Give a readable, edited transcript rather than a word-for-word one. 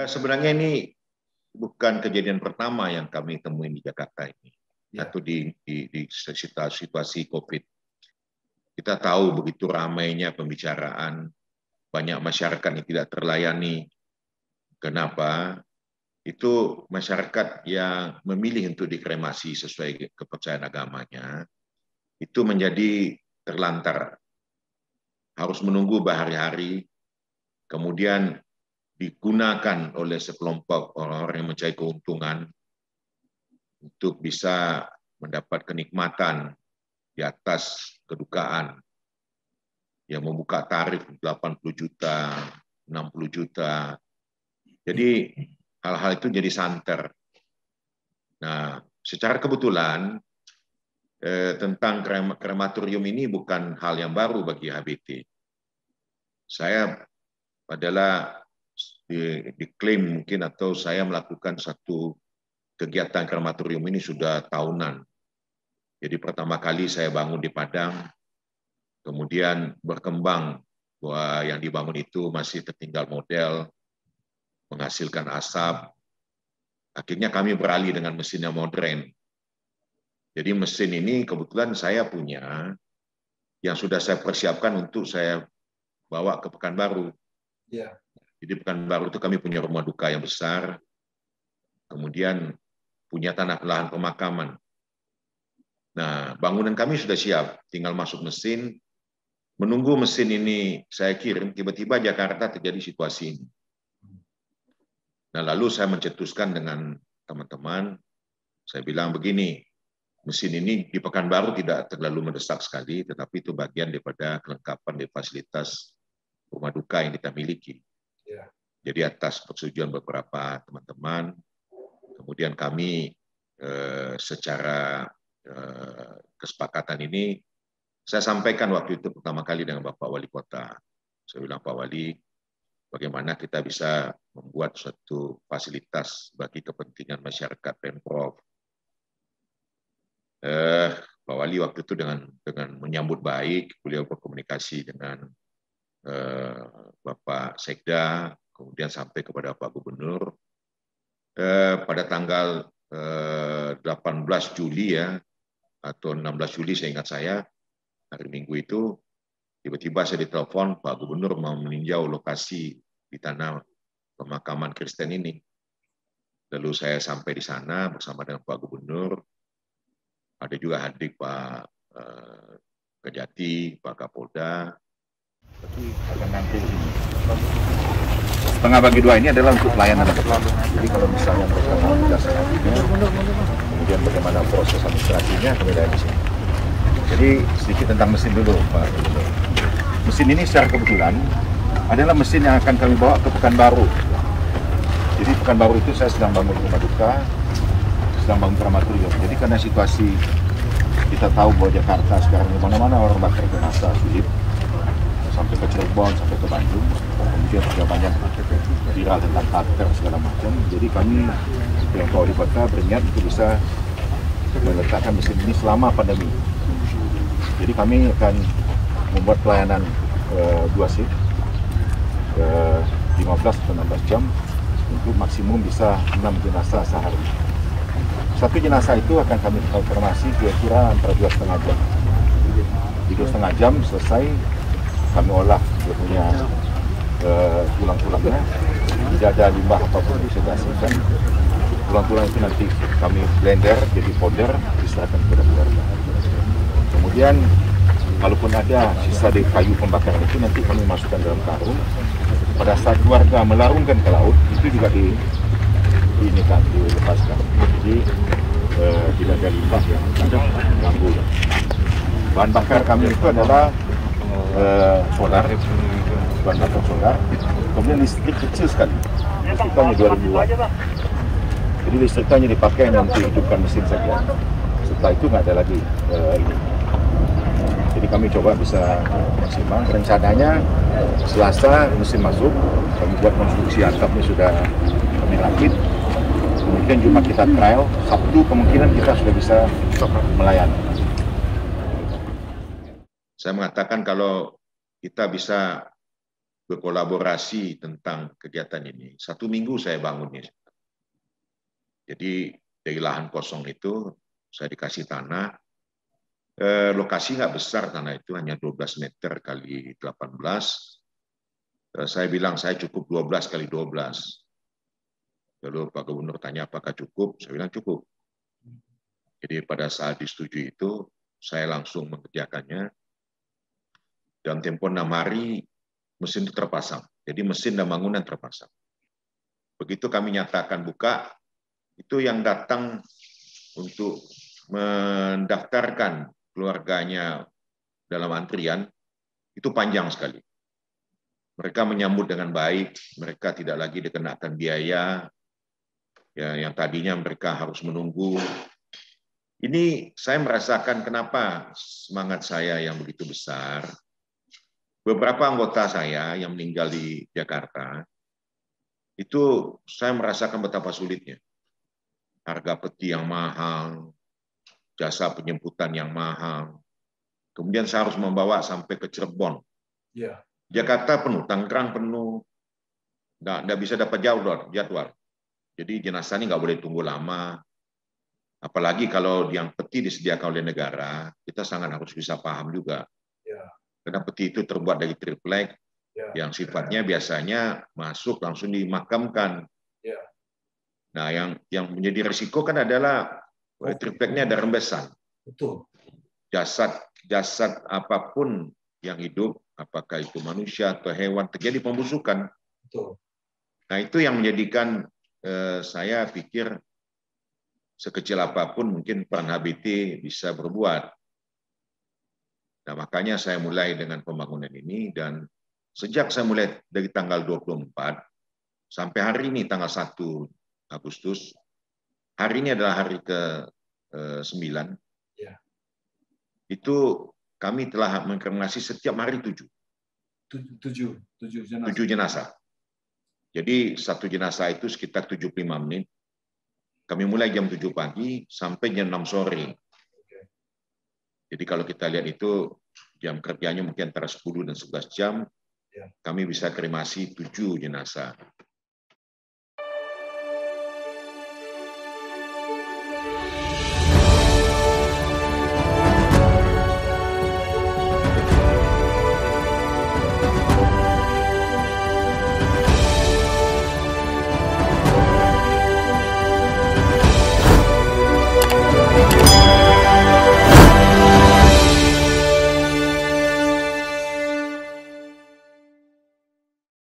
Sebenarnya ini bukan kejadian pertama yang kami temui di Jakarta ini, atau di situasi COVID. Kita tahu begitu ramainya pembicaraan, banyak masyarakat yang tidak terlayani. Kenapa? Itu masyarakat yang memilih untuk dikremasi sesuai kepercayaan agamanya, itu menjadi terlantar. Harus menunggu berhari-hari, kemudian digunakan oleh sekelompok orang-orang yang mencari keuntungan untuk bisa mendapat kenikmatan di atas kedukaan, yang membuka tarif 80 juta, 60 juta. Jadi hal-hal itu jadi santer. Nah, secara kebetulan tentang krematorium ini bukan hal yang baru bagi HBT. Saya adalah diklaim mungkin, atau saya melakukan satu kegiatan krematorium ini sudah tahunan. Jadi pertama kali saya bangun di Padang, kemudian berkembang bahwa yang dibangun itu masih tertinggal model, menghasilkan asap. Akhirnya kami beralih dengan mesin yang modern. Jadi mesin ini kebetulan saya punya, yang sudah saya persiapkan untuk saya bawa ke Pekanbaru. Ya. Jadi Pekanbaru itu kami punya rumah duka yang besar, kemudian punya tanah lahan pemakaman. Nah, bangunan kami sudah siap, tinggal masuk mesin, menunggu mesin ini saya kirim, tiba-tiba Jakarta terjadi situasi ini. Nah, lalu saya mencetuskan dengan teman-teman, saya bilang begini, mesin ini di Pekanbaru tidak terlalu mendesak sekali, tetapi itu bagian daripada kelengkapan dari fasilitas rumah duka yang kita miliki. Ya. Jadi atas persetujuan beberapa teman-teman, kemudian kami secara kesepakatan ini, saya sampaikan waktu itu pertama kali dengan Bapak Wali Kota. Saya bilang, Pak Wali, bagaimana kita bisa membuat suatu fasilitas bagi kepentingan masyarakat Pemprov. Pak Wali waktu itu dengan menyambut baik, beliau berkomunikasi dengan Bapak Sekda, kemudian sampai kepada Pak Gubernur. Pada tanggal 18 Juli ya, atau 16 Juli saya ingat saya, hari Minggu itu, tiba-tiba saya ditelepon Pak Gubernur mau meninjau lokasi di tanah pemakaman Kristen ini. Lalu saya sampai di sana bersama dengan Pak Gubernur, ada juga hadir Pak Kejati, Pak Kapolda. Tapi akan nanti setengah bagi dua ini adalah untuk pelayanan. Jadi kalau misalnya mereka mau melaksanakannya, kemudian bagaimana proses administrasinya, kami dari di sini. Jadi sedikit tentang mesin dulu, Pak. Mesin ini secara kebetulan adalah mesin yang akan kami bawa ke Pekanbaru. Jadi Pekanbaru itu saya sedang bangun rumah duka, sedang bangun krematorium. Jadi karena situasi kita tahu bahwa Jakarta sekarang di mana-mana orang bakar jenazah sulit, sampai ke Cirebon, sampai ke Bandung, kemudian juga banyak viral tentang kanker segala macam. Jadi kami yang Wali Kota berniat untuk bisa meletakkan mesin ini selama pandemi. Jadi kami akan membuat pelayanan 2 shift 15 atau 16 jam untuk maksimum bisa 6 jenazah sehari. Satu jenazah itu akan kami konfirmasi kira-kira antara 2,5 jam. Di 2,5 jam selesai, kami olah dia punya tulang-tulangnya, tidak ada limbah apapun bisa dihasilkan. Tulang-tulang itu nanti kami blender jadi powder, diserahkan kepada keluarga. Kemudian kalaupun ada sisa dari kayu pembakaran itu nanti kami masukkan dalam karung. Pada saat keluarga melarungkan ke laut itu juga dilepaskan. Jadi tidak ada limbah yang mengganggu. Bahan bakar kami itu adalah solar, bahan bakar solar. Kemudian listrik kecil sekali, listriknya 2000 watt. Jadi listriknya hanya dipakai untuk hidupkan mesin saja. Setelah itu nggak ada lagi ini. Jadi kami coba bisa maksimal. Rencananya Selasa mesin masuk, kami buat konstruksi atapnya sudah kami rakit. Kemudian Jumat kita trial, Sabtu kemungkinan kita sudah bisa melayani. Saya mengatakan kalau kita bisa berkolaborasi tentang kegiatan ini. 1 minggu saya bangunnya. Jadi dari lahan kosong itu saya dikasih tanah. Lokasi nggak besar tanah itu, hanya 12 meter kali 18. Saya bilang saya cukup 12 kali 12. Lalu Pak Gubernur tanya apakah cukup, saya bilang cukup. Jadi pada saat disetujui itu, saya langsung mengerjakannya. Dalam tempo 6 hari, mesin itu terpasang. Jadi mesin dan bangunan terpasang. Begitu kami nyatakan buka, itu yang datang untuk mendaftarkan keluarganya dalam antrian, itu panjang sekali. Mereka menyambut dengan baik, mereka tidak lagi dikenakan biaya, ya, yang tadinya mereka harus menunggu. Ini saya merasakan kenapa semangat saya yang begitu besar. Beberapa anggota saya yang meninggal di Jakarta, itu saya merasakan betapa sulitnya. Harga peti yang mahal, jasa penjemputan yang mahal. Kemudian saya harus membawa sampai ke Cirebon. Ya. Jakarta penuh, Tangerang penuh, nggak bisa dapat jadwal. Jadi jenazah ini nggak boleh tunggu lama. Apalagi kalau yang peti disediakan oleh negara, kita sangat harus bisa paham juga. Ya. Karena peti itu terbuat dari triplek, Ya. yang sifatnya biasanya masuk langsung dimakamkan. Ya. Nah, yang menjadi risiko kan adalah tripleknya ada rembesan. Betul. Jasad apapun yang hidup, apakah itu manusia atau hewan, terjadi pembusukan. Betul. Nah, itu yang menjadikan saya pikir sekecil apapun mungkin peran HBT bisa berbuat. Nah, makanya saya mulai dengan pembangunan ini, dan sejak saya mulai dari tanggal 24 sampai hari ini tanggal 1 Agustus, hari ini adalah hari ke-9, ya. Itu kami telah mengkremasi setiap hari 7 jenazah. Jadi satu jenazah itu sekitar 75 menit. Kami mulai jam 7 pagi sampai jam 6 sore. Jadi kalau kita lihat itu jam kerjanya mungkin antara 10 dan 11 jam, kami bisa kremasi 7 jenazah.